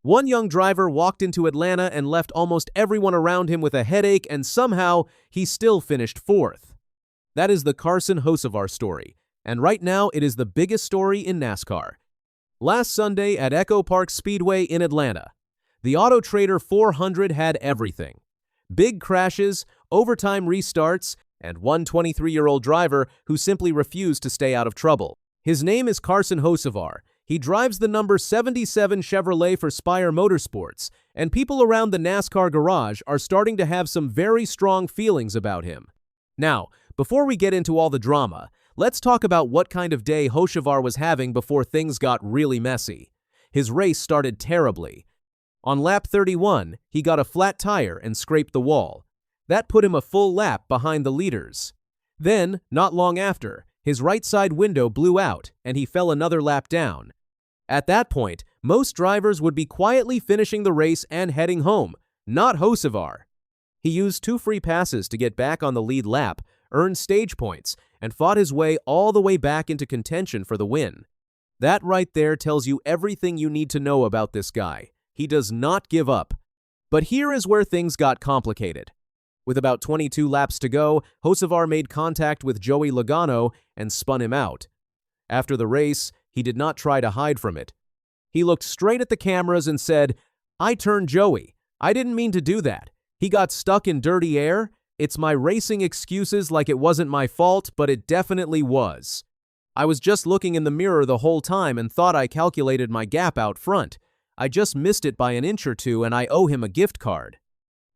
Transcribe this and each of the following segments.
One young driver walked into Atlanta and left almost everyone around him with a headache, and somehow he still finished fourth. That is the Carson Hocevar story, and right now it is the biggest story in NASCAR. Last Sunday at Echo Park Speedway in Atlanta, the Autotrader 400 had everything. Big crashes, overtime restarts, and one 23-year-old driver who simply refused to stay out of trouble. His name is Carson Hocevar. He drives the number 77 Chevrolet for Spire Motorsports, and people around the NASCAR garage are starting to have some very strong feelings about him. Now, before we get into all the drama, let's talk about what kind of day Hocevar was having before things got really messy. His race started terribly. On lap 31, he got a flat tire and scraped the wall. That put him a full lap behind the leaders. Then, not long after, his right side window blew out and he fell another lap down. At that point, most drivers would be quietly finishing the race and heading home, not Hocevar. He used 2 free passes to get back on the lead lap, earned stage points, and fought his way all the way back into contention for the win. That right there tells you everything you need to know about this guy. He does not give up. But here is where things got complicated. With about 22 laps to go, Hocevar made contact with Joey Logano and spun him out. After the race, he did not try to hide from it. He looked straight at the cameras and said, "I turned Joey. I didn't mean to do that. He got stuck in dirty air. It's my racing excuses like it wasn't my fault, but it definitely was. I was just looking in the mirror the whole time and thought I calculated my gap out front. I just missed it by an inch or two and I owe him a gift card."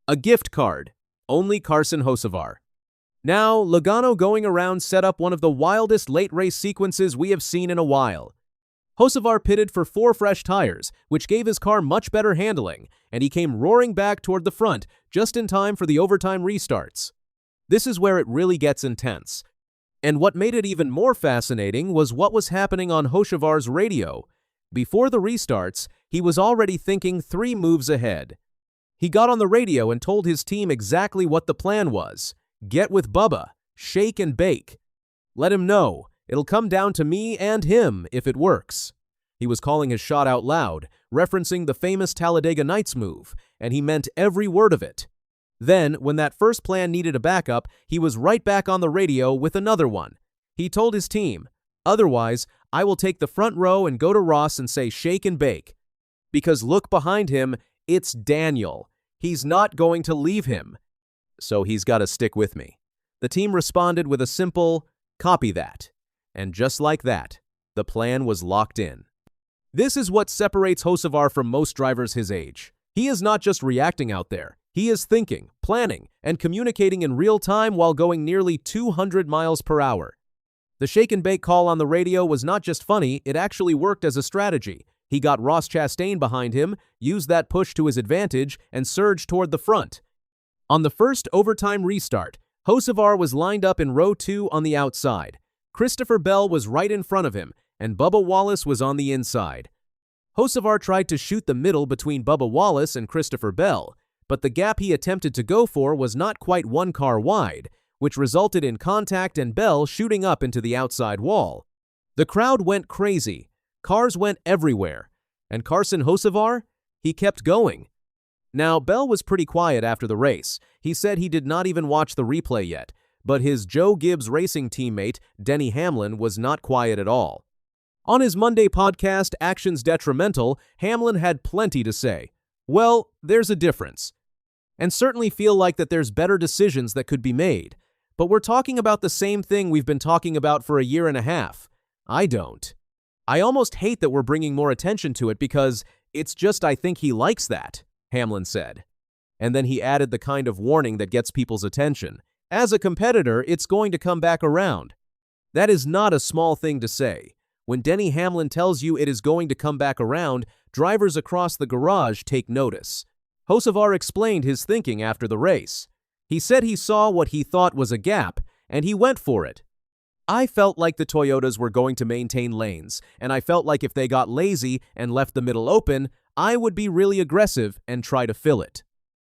A gift card. Only Carson Hocevar. Now, Logano going around set up one of the wildest late race sequences we have seen in a while. Hocevar pitted for 4 fresh tires, which gave his car much better handling, and he came roaring back toward the front just in time for the overtime restarts. This is where it really gets intense. And what made it even more fascinating was what was happening on Hocevar's radio. Before the restarts, he was already thinking 3 moves ahead. He got on the radio and told his team exactly what the plan was. Get with Bubba, shake and bake. Let him know, it'll come down to me and him if it works. He was calling his shot out loud, referencing the famous Talladega Nights move, and he meant every word of it. Then, when that first plan needed a backup, he was right back on the radio with another one. He told his team, "Otherwise, I will take the front row and go to Ross and say shake and bake." Because look behind him, it's Daniel. He's not going to leave him. So he's got to stick with me. The team responded with a simple, "Copy that." And just like that, the plan was locked in. This is what separates Hocevar from most drivers his age. He is not just reacting out there. He is thinking, planning, and communicating in real time while going nearly 200 miles per hour. The shake and bake call on the radio was not just funny, it actually worked as a strategy. He got Ross Chastain behind him, used that push to his advantage, and surged toward the front. On the first overtime restart, Hocevar was lined up in row 2 on the outside. Christopher Bell was right in front of him, and Bubba Wallace was on the inside. Hocevar tried to shoot the middle between Bubba Wallace and Christopher Bell, but the gap he attempted to go for was not quite 1 car wide, which resulted in contact and Bell shooting up into the outside wall. The crowd went crazy. Cars went everywhere. And Carson Hocevar? He kept going. Now, Bell was pretty quiet after the race. He said he did not even watch the replay yet, but his Joe Gibbs racing teammate, Denny Hamlin, was not quiet at all. On his Monday podcast, Actions Detrimental, Hamlin had plenty to say. Well, there's a difference. And certainly feel like that there's better decisions that could be made. But we're talking about the same thing we've been talking about for a year and a half. I don't. I almost hate that we're bringing more attention to it because it's just I think he likes that, Hamlin said. And then he added the kind of warning that gets people's attention. As a competitor, it's going to come back around. That is not a small thing to say. When Denny Hamlin tells you it is going to come back around, drivers across the garage take notice. Hocevar explained his thinking after the race. He said he saw what he thought was a gap, and he went for it. I felt like the Toyotas were going to maintain lanes, and I felt like if they got lazy and left the middle open, I would be really aggressive and try to fill it.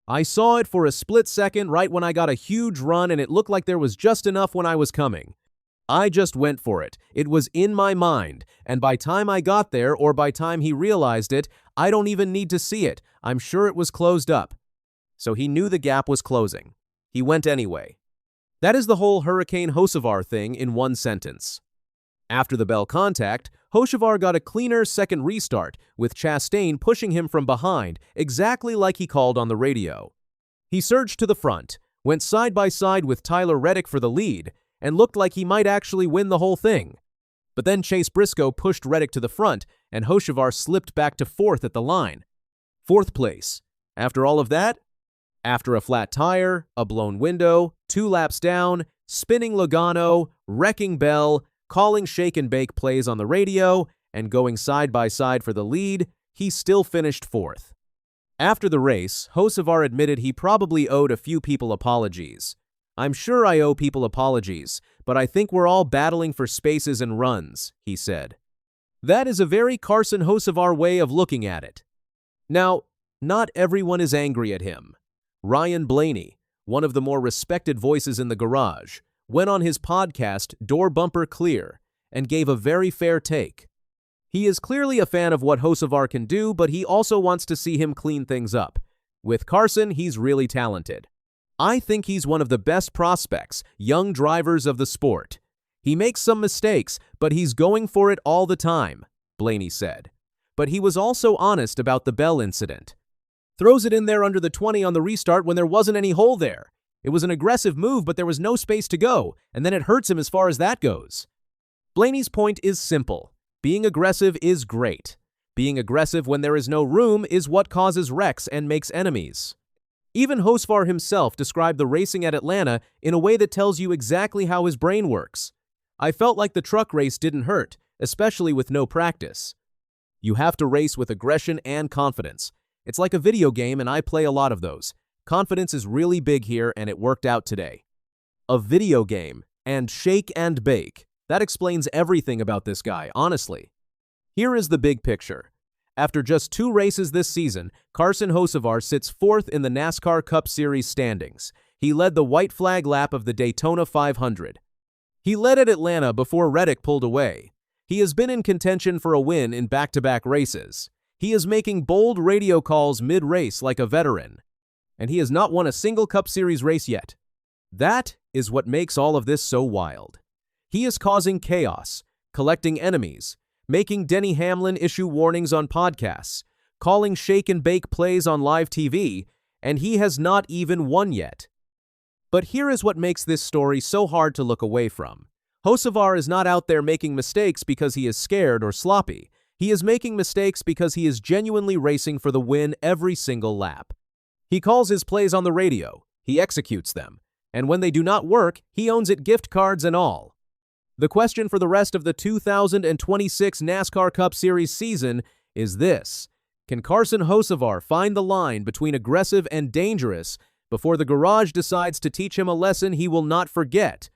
I saw it for a split second right when I got a huge run and it looked like there was just enough when I was coming. I just went for it. It was in my mind, and by time I got there or by time he realized it, I don't even need to see it. I'm sure it was closed up. So he knew the gap was closing. He went anyway. That is the whole Hurricane Hocevar thing in one sentence. After the bell contact, Hocevar got a cleaner second restart, with Chastain pushing him from behind, exactly like he called on the radio. He surged to the front, went side by side with Tyler Reddick for the lead, and looked like he might actually win the whole thing. But then Chase Briscoe pushed Reddick to the front, and Hocevar slipped back to fourth at the line. Fourth place. After all of that? After a flat tire, a blown window, 2 laps down, spinning Logano, wrecking Bell, calling shake and bake plays on the radio, and going side by side for the lead, he still finished fourth. After the race, Hocevar admitted he probably owed a few people apologies. I'm sure I owe people apologies, but I think we're all battling for spaces and runs, he said. That is a very Carson Hocevar way of looking at it. Now, not everyone is angry at him. Ryan Blaney, one of the more respected voices in the garage, went on his podcast Door Bumper Clear and gave a very fair take. He is clearly a fan of what Hocevar can do, but he also wants to see him clean things up. With Carson, he's really talented. I think he's one of the best prospects, young drivers of the sport. He makes some mistakes, but he's going for it all the time, Blaney said. But he was also honest about the Bell incident. Throws it in there under the 20 on the restart when there wasn't any hole there. It was an aggressive move, but there was no space to go, and then it hurts him as far as that goes. Blaney's point is simple. Being aggressive is great. Being aggressive when there is no room is what causes wrecks and makes enemies. Even Hocevar himself described the racing at Atlanta in a way that tells you exactly how his brain works. I felt like the truck race didn't hurt, especially with no practice. You have to race with aggression and confidence. It's like a video game, and I play a lot of those. Confidence is really big here, and it worked out today. A video game, and shake and bake. That explains everything about this guy, honestly. Here is the big picture. After just 2 races this season, Carson Hocevar sits 4th in the NASCAR Cup Series standings. He led the white flag lap of the Daytona 500. He led at Atlanta before Reddick pulled away. He has been in contention for a win in back-to-back races. He is making bold radio calls mid-race like a veteran. And he has not won a single Cup Series race yet. That is what makes all of this so wild. He is causing chaos, collecting enemies, making Denny Hamlin issue warnings on podcasts, calling shake and bake plays on live TV, and he has not even won yet. But here is what makes this story so hard to look away from. Hocevar is not out there making mistakes because he is scared or sloppy. He is making mistakes because he is genuinely racing for the win every single lap. He calls his plays on the radio, he executes them, and when they do not work, he owns it, gift cards and all. The question for the rest of the 2026 NASCAR Cup Series season is this: can Carson Hocevar find the line between aggressive and dangerous before the garage decides to teach him a lesson he will not forget